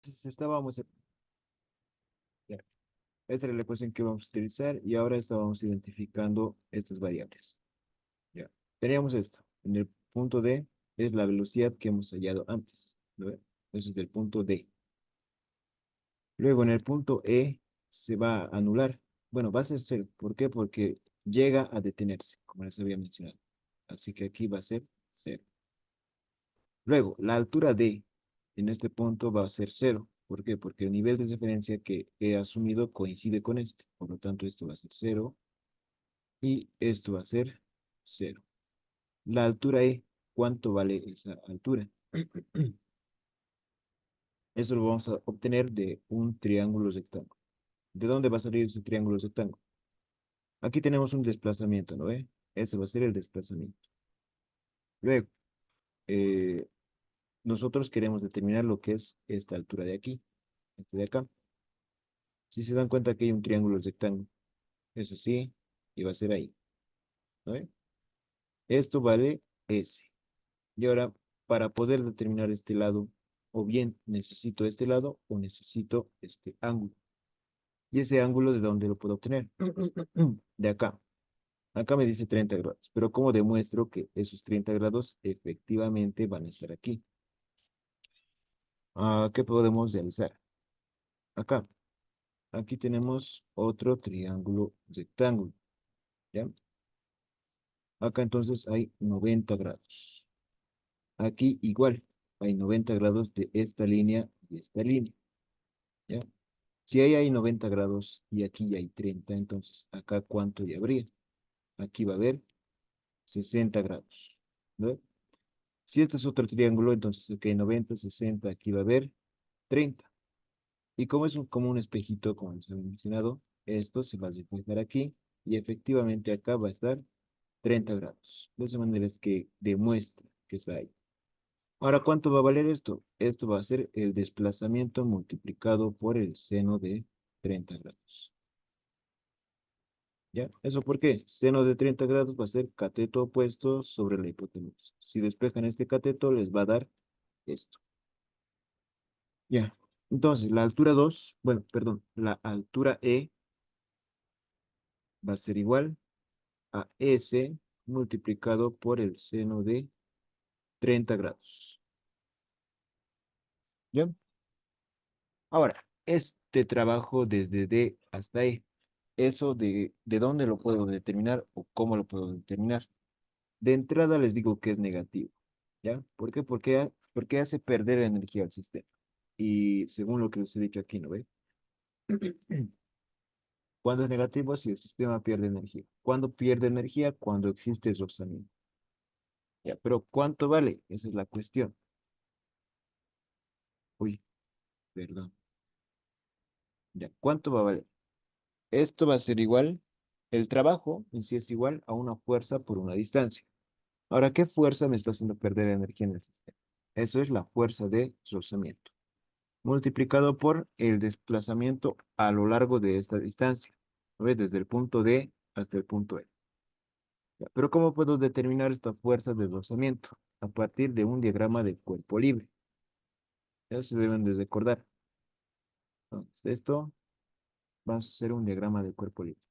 Entonces estábamos, ya, esta era la ecuación que vamos a utilizar y ahora estábamos identificando estas variables. Ya, teníamos esto. En el punto D es la velocidad que hemos hallado antes, ¿no ve? Eso es del punto D. Luego en el punto E se va a anular. Bueno, va a ser cero. ¿Por qué? Porque llega a detenerse, como les había mencionado. Así que aquí va a ser cero. Luego, la altura D en este punto va a ser cero. ¿Por qué? Porque el nivel de referencia que he asumido coincide con este. Por lo tanto, esto va a ser cero y esto va a ser cero. La altura E, ¿cuánto vale esa altura? Eso lo vamos a obtener de un triángulo rectángulo. ¿De dónde va a salir ese triángulo rectángulo? Aquí tenemos un desplazamiento, ¿no ve? Ese va a ser el desplazamiento. Luego, eh, nosotros queremos determinar lo que es esta altura de aquí, este de acá. Si se dan cuenta que hay un triángulo rectángulo, eso sí, y va a ser ahí, ¿no ve? Esto vale S. Y ahora, para poder determinar este lado, o bien necesito este lado o necesito este ángulo. ¿Y ese ángulo de dónde lo puedo obtener? De acá. Acá me dice 30 grados, pero ¿cómo demuestro que esos 30 grados efectivamente van a estar aquí? ¿Qué podemos realizar? Acá. Aquí tenemos otro triángulo rectángulo, ¿ya? Acá entonces hay 90 grados. Aquí igual, hay 90 grados de esta línea y esta línea, ¿ya? Si ahí hay 90 grados y aquí hay 30, entonces acá ¿cuánto ya habría? Aquí va a haber 60 grados, ¿no? Si este es otro triángulo, entonces aquí hay 90, 60, aquí va a haber 30. Y como es como un espejito, como les había mencionado, esto se va a reflejar aquí y efectivamente acá va a estar 30 grados. De esa manera es que demuestra que está ahí. Ahora, ¿cuánto va a valer esto? Esto va a ser el desplazamiento multiplicado por el seno de 30 grados. ¿Ya? ¿Eso por qué? Seno de 30 grados va a ser cateto opuesto sobre la hipotenusa. Si despejan este cateto, les va a dar esto. Ya. Entonces, la altura 2, bueno, perdón, la altura E va a ser igual a S multiplicado por el seno de 30 grados. ¿Ya? Ahora, este trabajo desde D hasta E, ¿eso de dónde lo puedo determinar o cómo lo puedo determinar? De entrada les digo que es negativo, ¿ya? ¿Por qué? Porque hace perder energía al sistema. Y según lo que les he dicho aquí, ¿no ve? Cuando es negativo, si el sistema pierde energía. ¿Cuándo pierde energía? Cuando existe rozamiento. Ya, pero ¿cuánto vale? Esa es la cuestión. Uy, perdón. Ya, ¿cuánto va a valer? Esto va a ser igual, el trabajo en sí es igual a una fuerza por una distancia. Ahora, ¿qué fuerza me está haciendo perder energía en el sistema? Eso es la fuerza de rozamiento, multiplicado por el desplazamiento a lo largo de esta distancia, ¿no ves? Desde el punto D hasta el punto E. Ya, pero ¿cómo puedo determinar esta fuerza de rozamiento? A partir de un diagrama de cuerpo libre. Ya se deben de recordar. Entonces, esto, vamos a hacer un diagrama de cuerpo libre.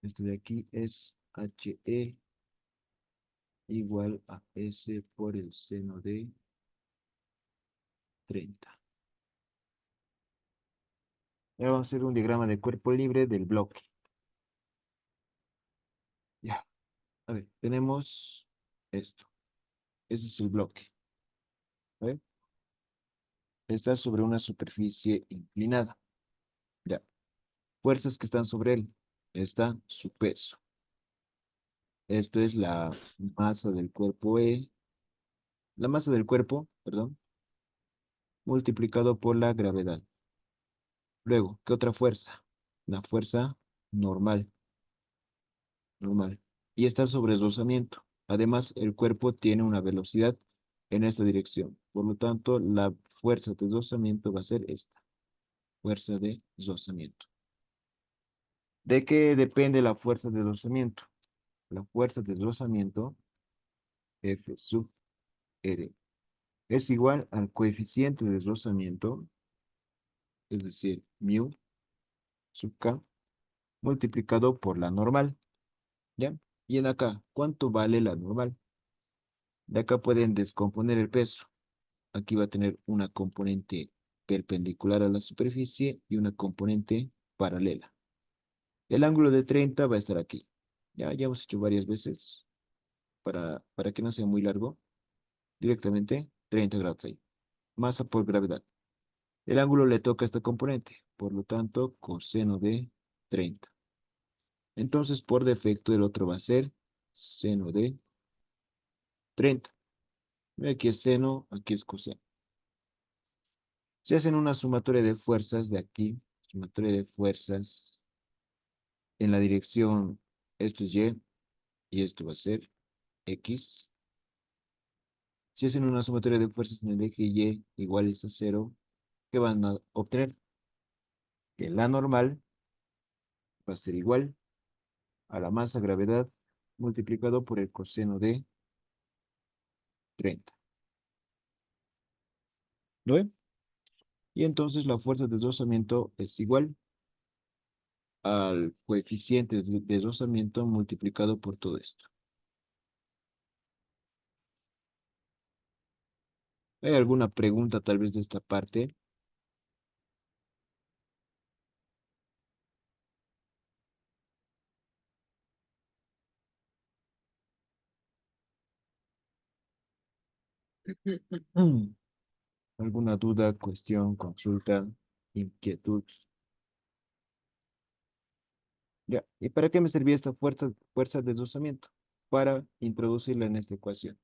Esto de aquí es HE igual a S por el seno de 30. Ahora vamos a hacer un diagrama de cuerpo libre del bloque. Ya, a ver, tenemos esto. Ese es el bloque. ¿Ve? Está sobre una superficie inclinada. Ya, fuerzas que están sobre él. Está su peso. Esto es la masa del cuerpo E. La masa del cuerpo, perdón, multiplicado por la gravedad. Luego, ¿qué otra fuerza? La fuerza normal. Normal. Y está sobre deslizamiento. Además, el cuerpo tiene una velocidad en esta dirección. Por lo tanto, la fuerza de deslizamiento va a ser esta. Fuerza de deslizamiento. ¿De qué depende la fuerza de deslizamiento? La fuerza de deslizamiento, F sub R. es igual al coeficiente de rozamiento, es decir, mu sub k, multiplicado por la normal, ¿ya? Y en acá, ¿cuánto vale la normal? De acá pueden descomponer el peso. Aquí va a tener una componente perpendicular a la superficie y una componente paralela. El ángulo de 30 va a estar aquí. Ya hemos hecho varias veces para que no sea muy largo. Directamente 30 grados ahí. Masa por gravedad. El ángulo le toca a esta componente. Por lo tanto, coseno de 30. Entonces, por defecto, el otro va a ser seno de 30. Aquí es seno, aquí es coseno. Se hacen una sumatoria de fuerzas de aquí. Sumatoria de fuerzas en la dirección, esto es y esto va a ser X. Si hacen una sumatoria de fuerzas en el eje Y iguales a cero, ¿qué van a obtener? Que la normal va a ser igual a la masa gravedad multiplicado por el coseno de 30. ¿Lo ven? Y entonces la fuerza de deslizamiento es igual al coeficiente de deslizamiento multiplicado por todo esto. ¿Hay alguna pregunta tal vez de esta parte? ¿Alguna duda, cuestión, consulta, inquietud? Ya. ¿Y para qué me servía esta fuerza de deslizamiento? Para introducirla en esta ecuación.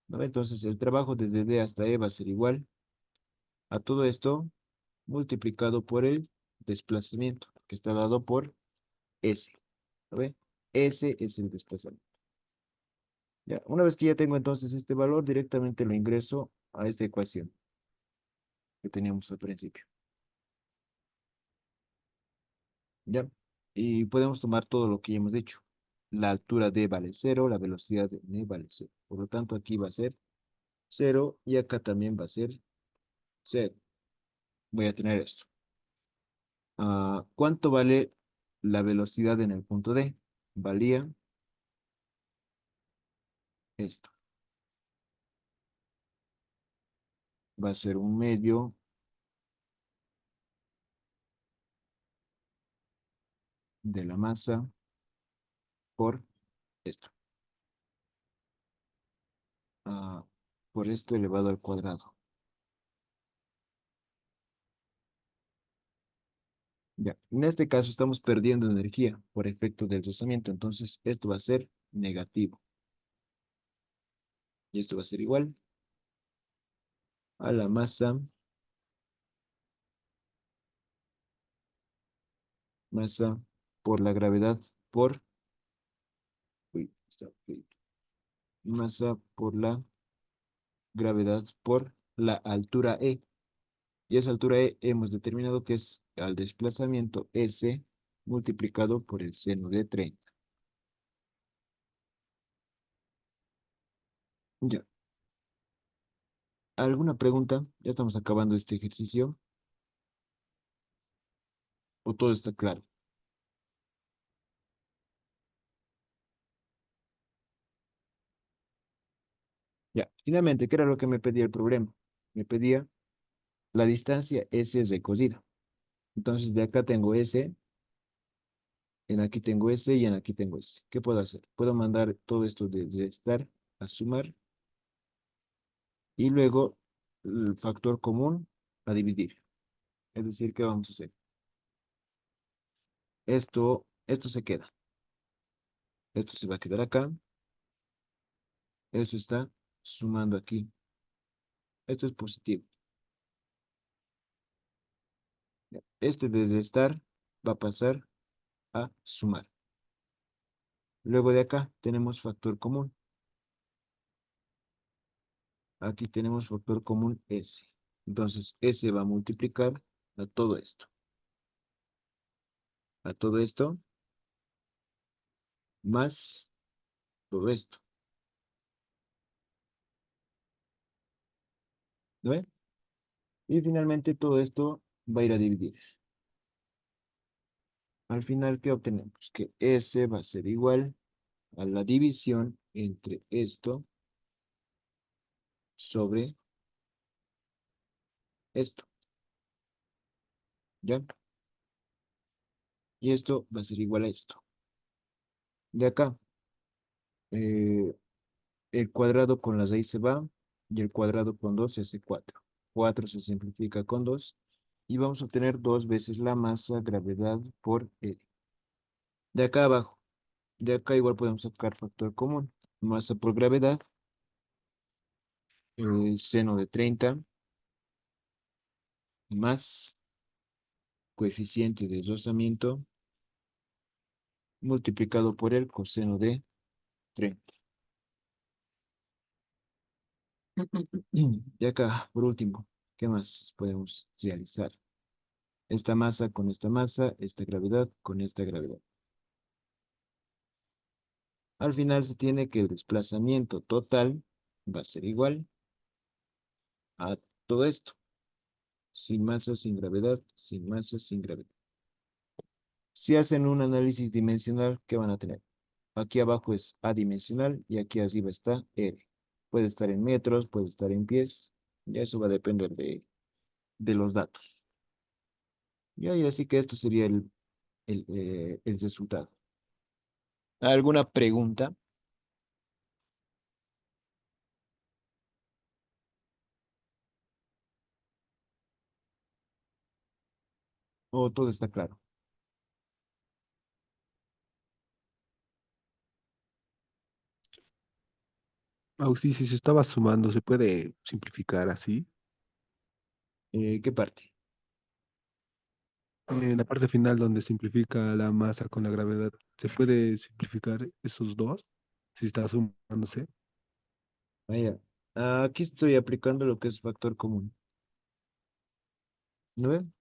¿No? Entonces el trabajo desde D hasta E va a ser igual a todo esto multiplicado por el desplazamiento, que está dado por S. ¿Lo ve? S es el desplazamiento. Ya. Una vez que ya tengo entonces este valor, directamente lo ingreso a esta ecuación que teníamos al principio. ¿Ya? Y podemos tomar todo lo que ya hemos dicho. La altura D vale cero, la velocidad de M vale cero. Por lo tanto, aquí va a ser cero y acá también va a ser cero. Voy a tener esto. ¿Cuánto vale la velocidad en el punto D? Valía esto. Va a ser un medio de la masa por esto. Ah, por esto elevado al cuadrado. Ya. En este caso estamos perdiendo energía por efecto del deslizamiento. Entonces esto va a ser negativo. Y esto va a ser igual a la masa por la gravedad por, uy, masa por la gravedad por la altura E. Y esa altura E hemos determinado que es al desplazamiento S multiplicado por el seno de 30. Ya. ¿Alguna pregunta? Ya estamos acabando este ejercicio. ¿O todo está claro? Ya. Finalmente, ¿qué era lo que me pedía el problema? Me pedía la distancia S es recogida. Entonces, de acá tengo S, en aquí tengo S y en aquí tengo S. ¿Qué puedo hacer? Puedo mandar todo esto de restar a sumar y luego el factor común a dividir. Es decir, ¿qué vamos a hacer? Esto se queda. Esto se va a quedar acá. Esto está sumando aquí. Esto es positivo. Ya. Este de restar va a pasar a sumar. Luego de acá tenemos factor común. Aquí tenemos factor común S. Entonces, S va a multiplicar a todo esto. A todo esto más todo esto. ¿Lo ven? Y finalmente todo esto va a ir a dividir. Al final, ¿qué obtenemos? Que S va a ser igual a la división entre esto sobre esto, ¿ya? Y esto va a ser igual a esto. De acá, eh, el cuadrado con la 6 se va y el cuadrado con 2 se hace 4. 4 se simplifica con 2 y vamos a obtener 2 veces la masa gravedad por L. De acá abajo, de acá igual podemos sacar factor común. Masa por gravedad, seno de 30 más coeficiente de deslizamiento multiplicado por el coseno de 30. Y acá, por último, ¿qué más podemos realizar? Esta masa con esta masa, esta gravedad con esta gravedad. Al final se tiene que el desplazamiento total va a ser igual a todo esto. Sin masa, sin gravedad, sin masa, sin gravedad. Si hacen un análisis dimensional, ¿qué van a tener? Aquí abajo es adimensional y aquí arriba está R. Puede estar en metros, puede estar en pies. Ya eso va a depender de los datos. Ya, y así que esto sería el resultado. ¿Alguna pregunta? ¿O todo está claro? Sí, si se estaba sumando, se puede simplificar así. ¿Qué parte? En la parte final donde simplifica la masa con la gravedad, ¿se puede simplificar esos dos? Si está sumándose. Vaya, aquí estoy aplicando lo que es factor común. ¿No ven?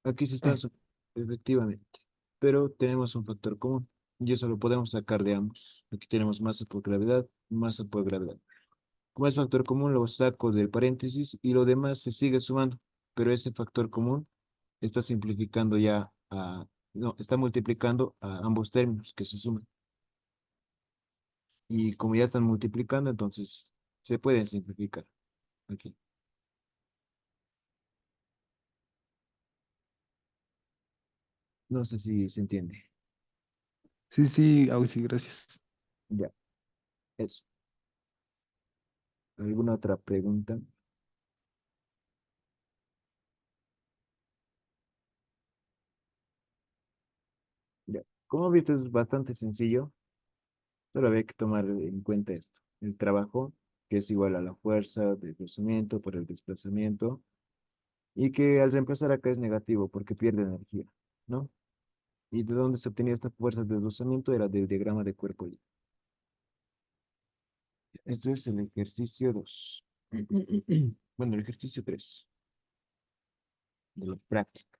Aquí se está efectivamente. Pero tenemos un factor común. Y eso lo podemos sacar de ambos. Aquí tenemos masa por gravedad, masa por gravedad. Como es factor común, lo saco del paréntesis y lo demás se sigue sumando. Pero ese factor común está simplificando ya no, está multiplicando a ambos términos que se suman. Y como ya están multiplicando, entonces se pueden simplificar aquí. No sé si se entiende. Sí, sí, sí, gracias. Ya, eso. ¿Alguna otra pregunta? Ya. Como viste, es bastante sencillo. Solo había que tomar en cuenta esto. El trabajo, que es igual a la fuerza de desplazamiento por el desplazamiento, y que al reemplazar acá es negativo porque pierde energía, ¿no? ¿Y de dónde se obtenía esta fuerza de desplazamiento? Era del diagrama de cuerpo libre. Esto es el ejercicio 2. Bueno, el ejercicio 3 de la práctica.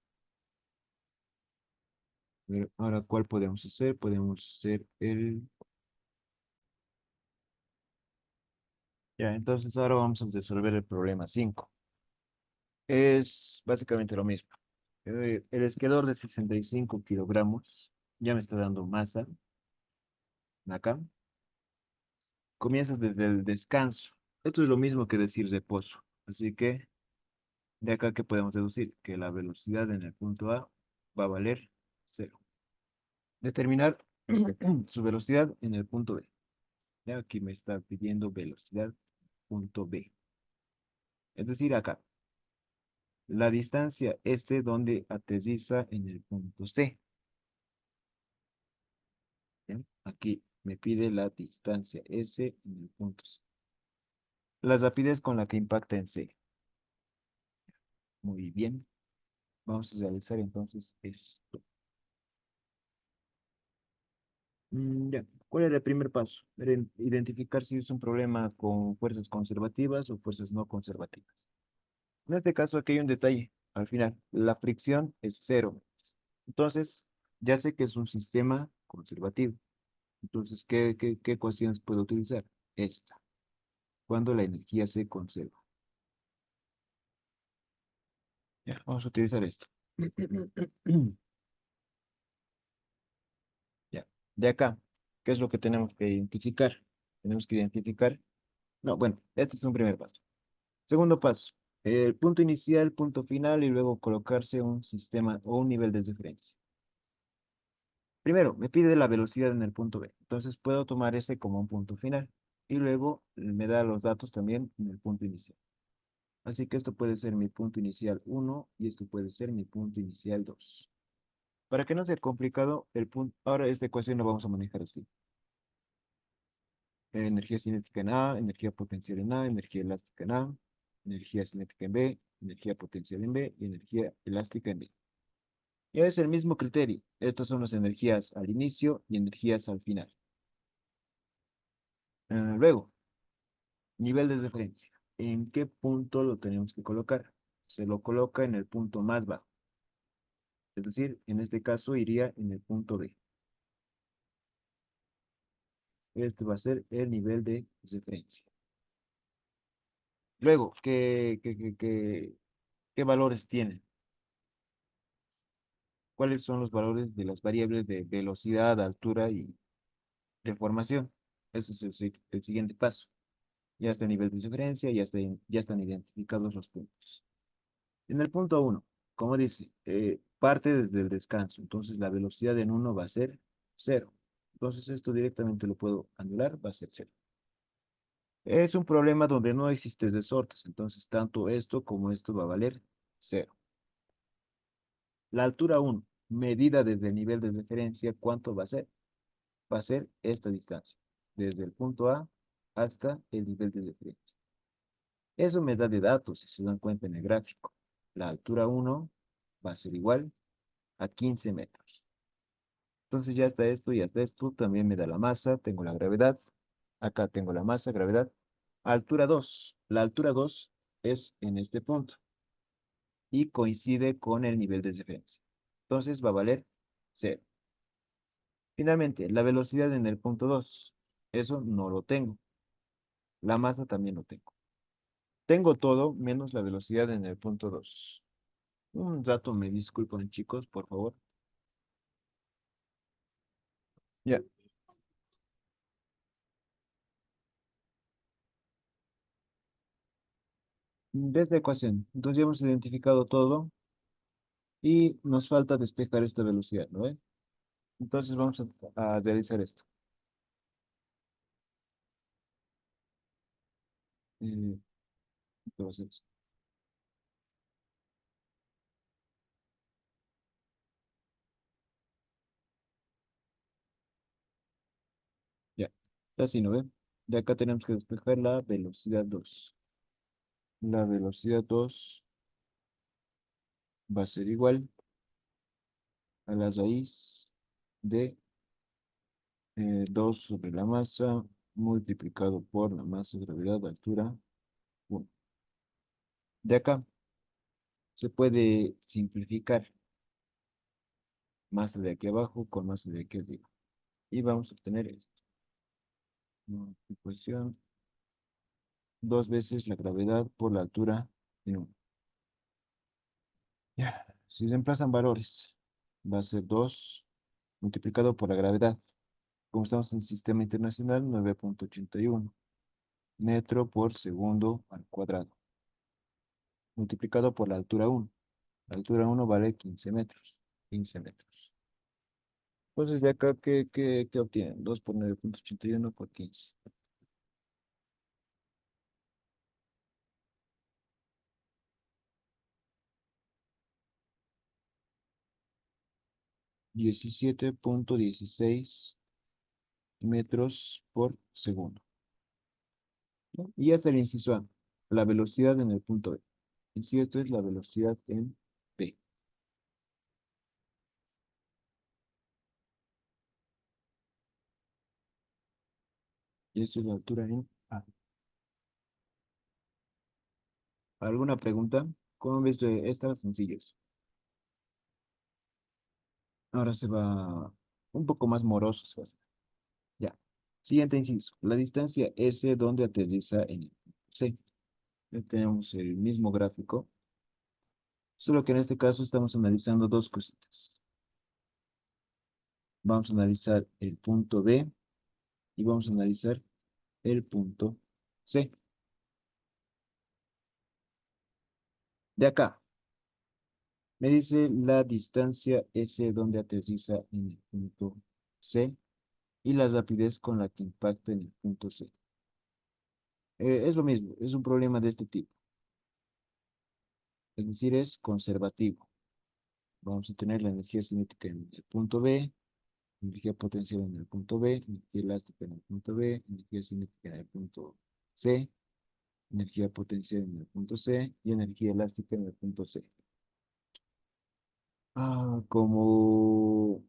Pero ahora, ¿cuál podemos hacer? Podemos hacer el... Ya, entonces ahora vamos a resolver el problema 5. Es básicamente lo mismo. El esquedor de 65 kilogramos ya me está dando masa acá. Comienzas desde el descanso. Esto es lo mismo que decir reposo. Así que de acá que podemos deducir que la velocidad en el punto A va a valer cero. Determinar su velocidad en el punto B. Ya aquí me está pidiendo velocidad punto B. Es decir, acá. La distancia este donde aterriza en el punto C. ¿Bien? Aquí me pide la distancia S en el punto C. La rapidez con la que impacta en C. Muy bien. Vamos a realizar entonces esto. Ya. ¿Cuál era el primer paso? Era identificar si es un problema con fuerzas conservativas o fuerzas no conservativas. En este caso, aquí hay un detalle. Al final, la fricción es cero. Entonces, ya sé que es un sistema conservativo. Entonces, ¿qué ecuaciones puedo utilizar? Esta, cuando la energía se conserva. Ya, vamos a utilizar esto. Ya, de acá, ¿qué es lo que tenemos que identificar? Tenemos que identificar, no, bueno, este es un primer paso. Segundo paso, el punto inicial, punto final y luego colocarse un sistema o un nivel de referencia. Primero, me pide la velocidad en el punto B, entonces puedo tomar ese como un punto final y luego me da los datos también en el punto inicial. Así que esto puede ser mi punto inicial 1 y esto puede ser mi punto inicial 2. Para que no sea complicado, ahora esta ecuación la vamos a manejar así. Energía cinética en A, energía potencial en A, energía elástica en A, energía cinética en B, energía potencial en B y energía elástica en B. Y es el mismo criterio. Estas son las energías al inicio y energías al final. Luego, nivel de referencia. ¿En qué punto lo tenemos que colocar? Se lo coloca en el punto más bajo. Es decir, en este caso iría en el punto B. Este va a ser el nivel de referencia. Luego, ¿qué valores tienen? ¿Cuáles son los valores de las variables de velocidad, altura y deformación? Ese es el siguiente paso. Ya está el nivel de referencia, ya están identificados los puntos. En el punto 1, como dice, parte desde el descanso. Entonces la velocidad en 1 va a ser 0. Entonces esto directamente lo puedo anular, va a ser 0. Es un problema donde no existen resortes. Entonces tanto esto como esto va a valer 0. La altura 1, medida desde el nivel de referencia, ¿cuánto va a ser? Va a ser esta distancia, desde el punto A hasta el nivel de referencia. Eso me da de datos, si se dan cuenta en el gráfico. La altura 1 va a ser igual a 15 metros. Entonces ya está esto y hasta esto. También me da la masa, tengo la gravedad. Acá tengo la masa, gravedad. Altura 2. La altura 2 es en este punto y coincide con el nivel de referencia. Entonces va a valer 0. Finalmente, la velocidad en el punto 2. Eso no lo tengo. La masa también lo tengo. Tengo todo menos la velocidad en el punto 2. Un rato me disculpan, chicos, por favor. Ya, desde ecuación. Entonces ya hemos identificado todo y nos falta despejar esta velocidad, ¿no ve? Entonces vamos a realizar esto. Eh, ¿Qué va a ser esto? Ya, así, ¿no ve? De acá tenemos que despejar la velocidad 2. La velocidad 2 va a ser igual a la raíz de 2 sobre la masa multiplicado por la masa, gravedad, altura, 1. De acá se puede simplificar masa de aquí abajo con masa de aquí arriba. Y vamos a obtener esto. Multiplicación 2 veces la gravedad por la altura en 1. Ya. Si reemplazan valores, va a ser 2 multiplicado por la gravedad. Como estamos en sistema internacional, 9,81 metro por segundo al cuadrado. Multiplicado por la altura 1. La altura 1 vale 15 metros. 15 metros. Entonces, de acá, ¿qué obtienen? 2 por 9,81 por 15. 17,16 metros por segundo. ¿No? Y hasta el inciso A, la velocidad en el punto B. Y si esto es la velocidad en B. Y esto es la altura en A. ¿Alguna pregunta? ¿Cómo ves de estas sencillas? Ahora se va un poco más moroso. Se va a hacer. Ya. Siguiente inciso. La distancia S donde aterriza en el punto C. Ya tenemos el mismo gráfico. Solo que en este caso estamos analizando dos cositas. Vamos a analizar el punto B y vamos a analizar el punto C. De acá, me dice la distancia S donde aterriza en el punto C y la rapidez con la que impacta en el punto C. Es lo mismo, es un problema de este tipo, es decir, es conservativo. Vamos a tener la energía cinética en el punto B, energía potencial en el punto B, energía elástica en el punto B, energía cinética en el punto C, energía potencial en el punto C y energía elástica en el punto C. Como...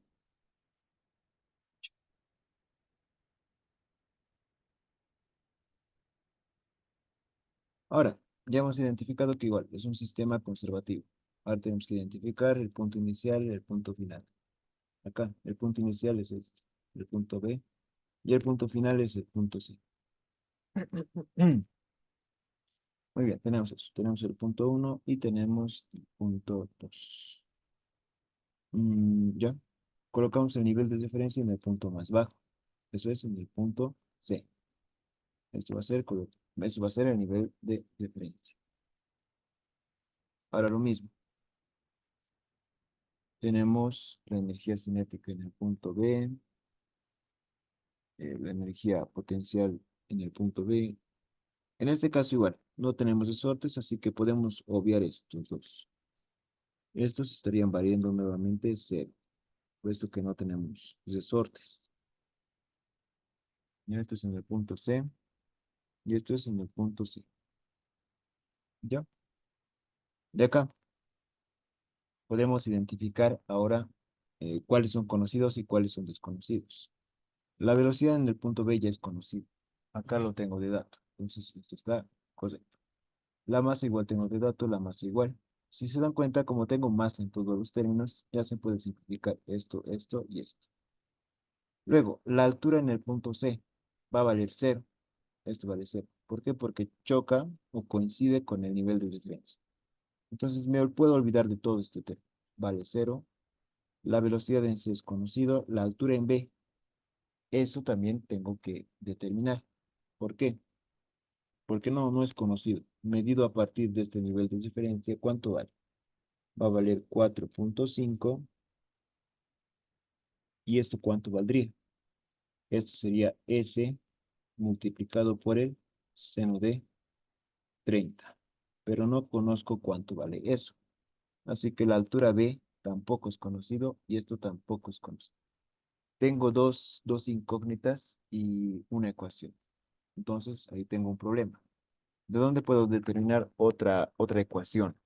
Ahora, ya hemos identificado que igual es un sistema conservativo. Ahora tenemos que identificar el punto inicial y el punto final. Acá, el punto inicial es este, el punto B, y el punto final es el punto C. Muy bien, tenemos eso. Tenemos el punto uno y tenemos el punto 2. Ya. Colocamos el nivel de referencia en el punto más bajo. Eso es en el punto C. Esto va a ser, eso va a ser el nivel de referencia. Ahora lo mismo. Tenemos la energía cinética en el punto B, la energía potencial en el punto B. En este caso igual, no tenemos resortes, así que podemos obviar estos dos. Estos estarían variando nuevamente cero, puesto que no tenemos resortes. Y esto es en el punto C, y esto es en el punto C. ¿Ya? De acá podemos identificar ahora cuáles son conocidos y cuáles son desconocidos. La velocidad en el punto B ya es conocida. Acá lo tengo de dato. Entonces, esto está correcto. La masa igual tengo de dato, la masa igual. Si se dan cuenta, como tengo masa en todos los términos, ya se puede simplificar esto, esto y esto. Luego, la altura en el punto C va a valer cero. Esto vale cero. ¿Por qué? Porque choca o coincide con el nivel de referencia. Entonces, me puedo olvidar de todo este tema. Vale cero. La velocidad en C es conocido. La altura en B, eso también tengo que determinar. ¿Por qué? Porque no es conocido. Medido a partir de este nivel de diferencia, ¿cuánto vale? Va a valer 4,5. ¿Y esto cuánto valdría? Esto sería S multiplicado por el seno de 30. Pero no conozco cuánto vale eso. Así que la altura B tampoco es conocido y esto tampoco es conocido. Tengo dos incógnitas y una ecuación. Entonces ahí tengo un problema. ¿De dónde puedo determinar otra ecuación?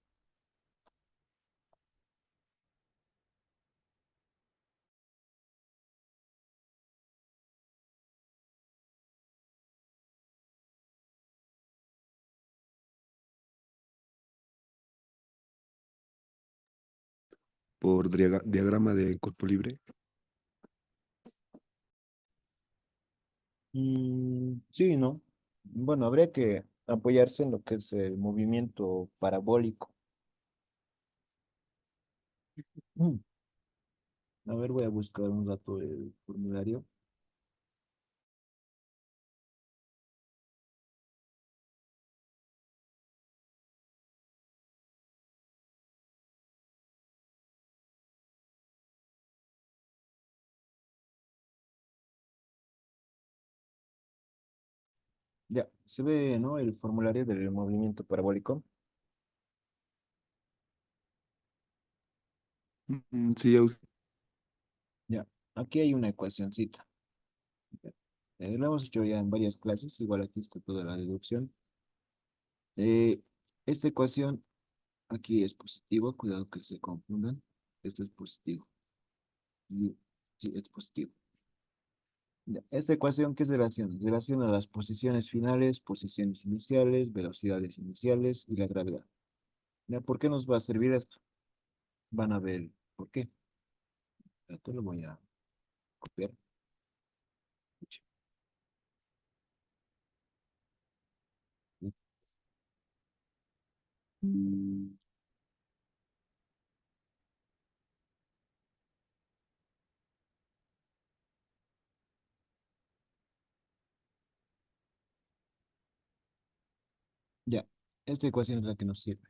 Por diagrama de cuerpo libre. Sí, ¿no? Bueno, habría que apoyarse en lo que es el movimiento parabólico. Mm, A ver, voy a buscar un rato el formulario. Ya, se ve, ¿no? El formulario del movimiento parabólico. Sí, Ya, aquí hay una ecuacióncita. Ya. Lo hemos hecho ya en varias clases, igual aquí está toda la deducción. Eh, esta ecuación aquí es positivo, cuidado que se confundan. Esto es positivo. Y, sí, es positivo. Ya, esta ecuación, ¿qué se relaciona? Se relaciona las posiciones finales, posiciones iniciales, velocidades iniciales y la gravedad. Ya, ¿por qué nos va a servir esto? Van a ver por qué. Esto lo voy a copiar. Esta ecuación es la que nos sirve.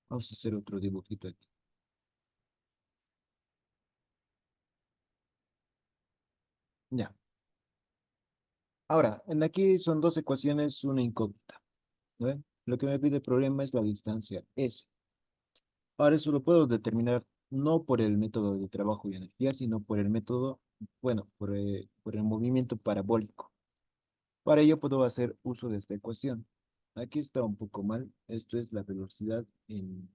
Vamos a hacer otro dibujito aquí. Ya. Ahora, en aquí son dos ecuaciones, una incógnita. ¿No ven? Lo que me pide el problema es la distancia S. Ahora eso lo puedo determinar no por el método de trabajo y energía, sino por el método, bueno, por el movimiento parabólico. Para ello puedo hacer uso de esta ecuación. Aquí está un poco mal. Esto es la velocidad en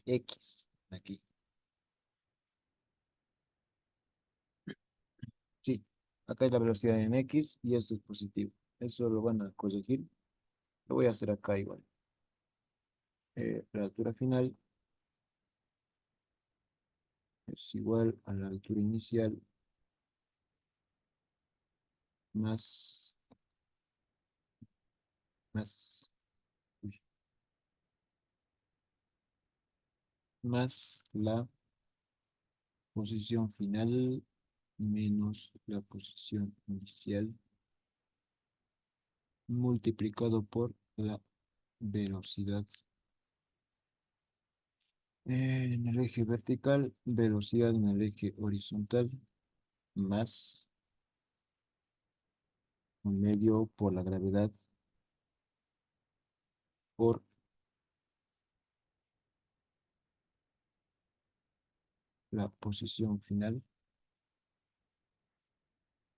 X. Aquí. Sí. Acá es la velocidad en X y esto es positivo. Eso lo van a corregir. Lo voy a hacer acá igual. La altura final es igual a la altura inicial más, más, uy, más la posición final menos la posición inicial multiplicado por la velocidad. En el eje vertical, velocidad en el eje horizontal, más un medio por la gravedad por la posición final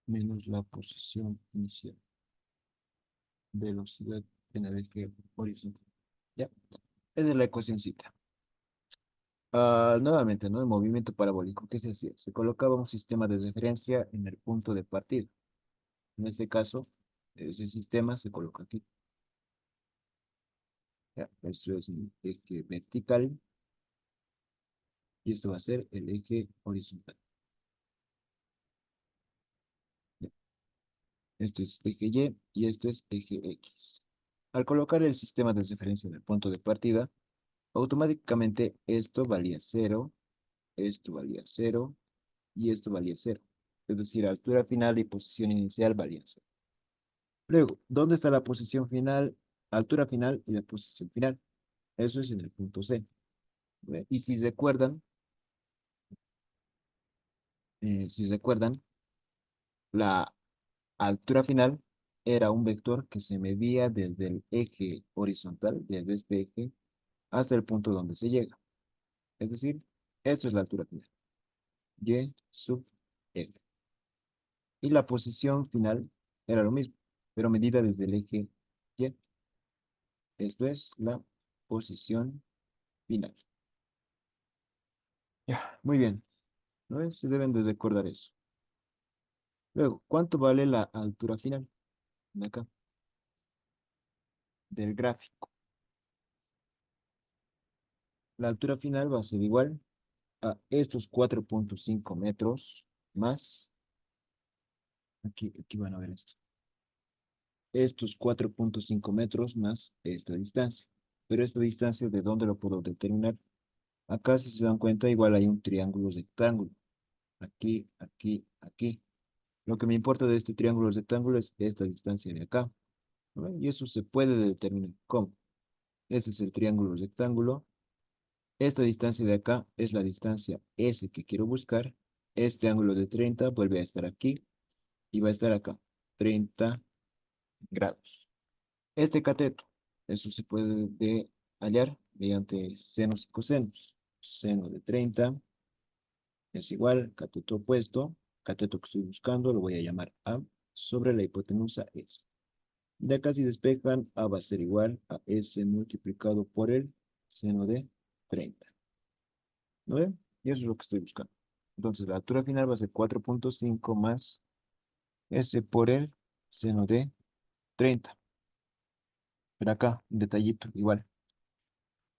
menos la posición inicial. Velocidad en el eje horizontal. Ya, esa es la ecuacióncita. Nuevamente, ¿no? El movimiento parabólico. ¿Qué se hacía? Se colocaba un sistema de referencia en el punto de partida. En este caso, ese sistema se coloca aquí. Ya, esto es el eje vertical y esto va a ser el eje horizontal. Ya, esto es eje Y y esto es eje X. Al colocar el sistema de referencia en el punto de partida, automáticamente esto valía cero, esto valía cero y esto valía cero. Es decir, altura final y posición inicial valían cero. Luego, ¿dónde está la posición final, altura final y la posición final? Eso es en el punto C. ¿Ve? Y si recuerdan, la altura final era un vector que se medía desde el eje horizontal, desde este eje, hasta el punto donde se llega. Es decir, esto es la altura final. Y sub L. Y la posición final era lo mismo, pero medida desde el eje Y. Esto es la posición final. Ya, muy bien. ¿No es? Se deben de recordar eso. Luego, ¿cuánto vale la altura final? De acá, del gráfico. La altura final va a ser igual a estos 4,5 metros más, aquí van a ver esto, estos 4,5 metros más esta distancia. Pero esta distancia, ¿de dónde lo puedo determinar? Acá, si se dan cuenta, igual hay un triángulo rectángulo. Aquí, aquí, aquí. Lo que me importa de este triángulo rectángulo es esta distancia de acá, ¿no? Y eso se puede determinar. ¿Cómo? Este es el triángulo rectángulo. Esta distancia de acá es la distancia S que quiero buscar. Este ángulo de 30 vuelve a estar aquí y va a estar acá, 30 grados. Este cateto, eso se puede hallar mediante senos y cosenos. Seno de 30 es igual, cateto opuesto, cateto que estoy buscando, lo voy a llamar A, sobre la hipotenusa S. De acá si despejan, A va a ser igual a S multiplicado por el seno de 30. ¿No ven? Y eso es lo que estoy buscando. Entonces la altura final va a ser 4,5 más S por el seno de 30. Pero acá, un detallito, igual.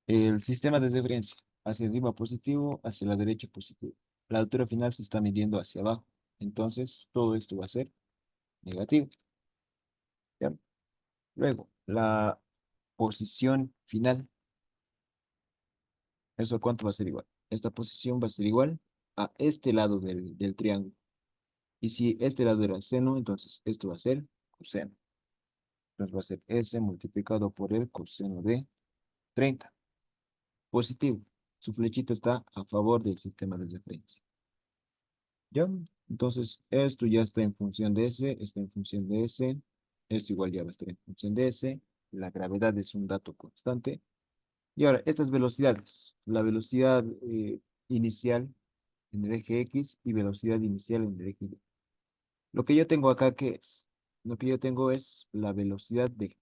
El sistema de referencia, hacia arriba positivo, hacia la derecha positivo. La altura final se está midiendo hacia abajo. Entonces, todo esto va a ser negativo. ¿Ya? Luego, la posición final. ¿Eso cuánto va a ser igual? Esta posición va a ser igual a este lado del triángulo. Y si este lado era seno, entonces esto va a ser coseno. Entonces va a ser S multiplicado por el coseno de 30. Positivo. Su flechita está a favor del sistema de referencia. ¿Ya? Entonces, esto ya está en función de S, está en función de S. Esto igual ya va a estar en función de S. La gravedad es un dato constante. Y ahora, estas velocidades. La velocidad inicial en el eje X y velocidad inicial en el eje Y. Lo que yo tengo acá, ¿qué es? Lo que yo tengo es la velocidad B,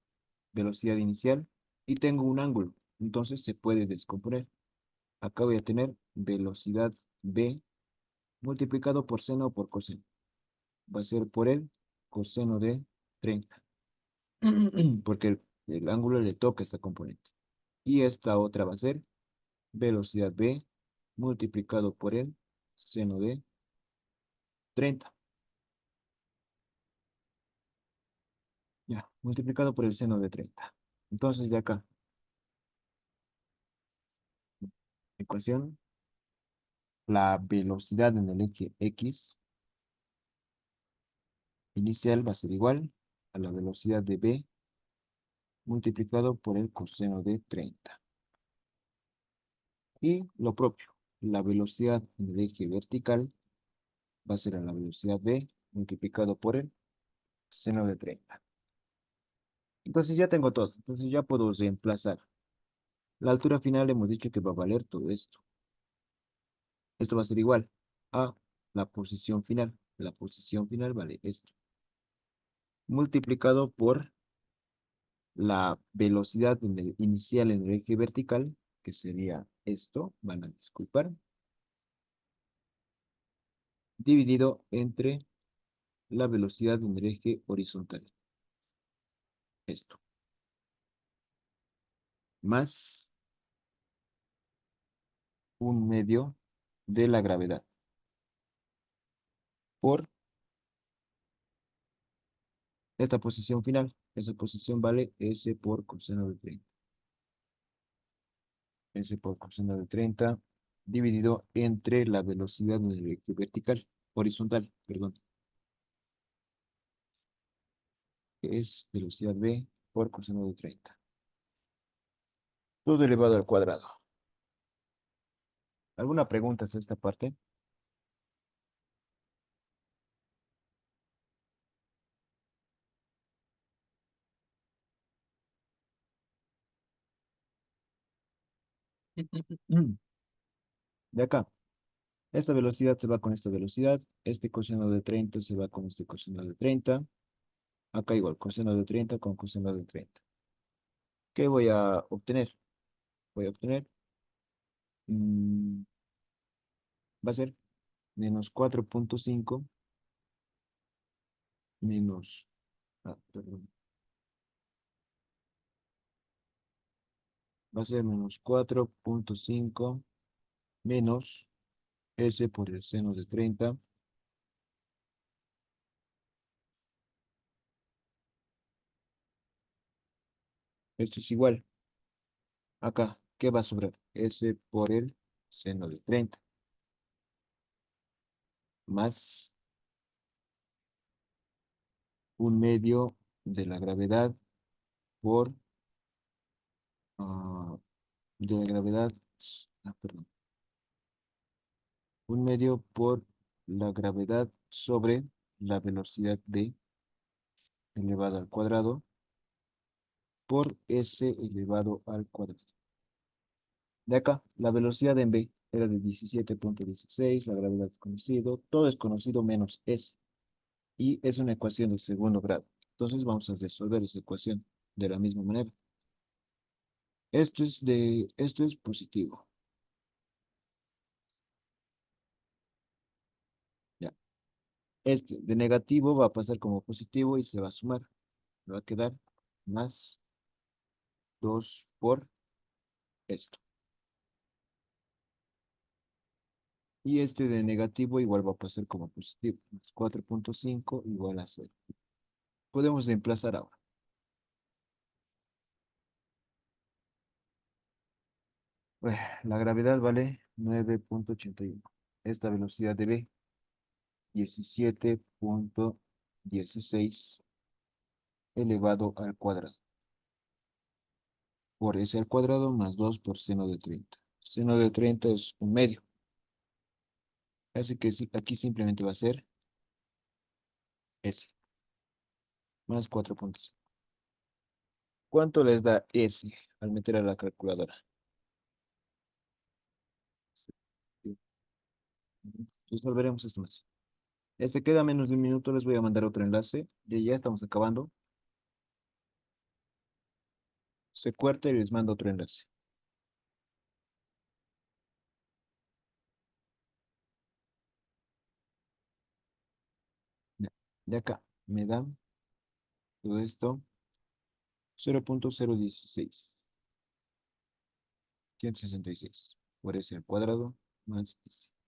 velocidad inicial, y tengo un ángulo. Entonces se puede descomponer. Acá voy a tener velocidad B multiplicado por seno o por coseno. Va a ser por el coseno de 30. Porque el ángulo le toca esta componente. Y esta otra va a ser velocidad B multiplicado por el seno de 30. Ya, multiplicado por el seno de 30. Entonces de acá, ecuación, la velocidad en el eje X inicial va a ser igual a la velocidad de B multiplicado por el coseno de 30. Y lo propio, la velocidad en el eje vertical va a ser a la velocidad B multiplicado por el seno de 30. Entonces ya tengo todo. Entonces ya puedo reemplazar. La altura final hemos dicho que va a valer todo esto. Esto va a ser igual a la posición final. La posición final vale esto. Multiplicado por la velocidad inicial en el eje vertical, que sería esto, van a disculpar, dividido entre la velocidad en el eje horizontal. Esto. Más un medio de la gravedad por esta posición final. Esa posición vale S por coseno de 30. S por coseno de 30 dividido entre la velocidad en el eje vertical, horizontal, perdón, que es velocidad V por coseno de 30. Todo elevado al cuadrado. ¿Alguna pregunta hasta esta parte? De acá, esta velocidad se va con esta velocidad, este coseno de 30 se va con este coseno de 30, acá igual, coseno de 30 con coseno de 30. ¿Qué voy a obtener? Voy a obtener, mm, va a ser menos 4.5 menos, perdón, va a ser menos 4.5 menos S por el seno de 30. Esto es igual. Acá, ¿qué va a sobrar? S por el seno de 30 más un medio de la gravedad por, ah, de la gravedad, perdón, un medio por la gravedad sobre la velocidad b elevado al cuadrado por s elevado al cuadrado. De acá, la velocidad en b era de 17.16, la gravedad es conocido, todo es conocido menos s, y es una ecuación de segundo grado. Entonces vamos a resolver esa ecuación de la misma manera. Esto es positivo. Ya. Este de negativo va a pasar como positivo y se va a sumar. Me va a quedar más 2 por esto. Y este de negativo igual va a pasar como positivo. 4.5 igual a 0. Podemos reemplazar ahora. La gravedad vale 9.81. Esta velocidad de B, 17.16. elevado al cuadrado. Por S al cuadrado más 2 por seno de 30. Seno de 30 es un medio. Así que sí, aquí simplemente va a ser S más 4.5. ¿Cuánto les da S al meter a la calculadora? Resolveremos esto más. Este queda menos de un minuto, les voy a mandar otro enlace. Y ya estamos acabando. Se corta y les mando otro enlace. Ya. De acá me dan todo esto 0.016. 166 por S al cuadrado más S.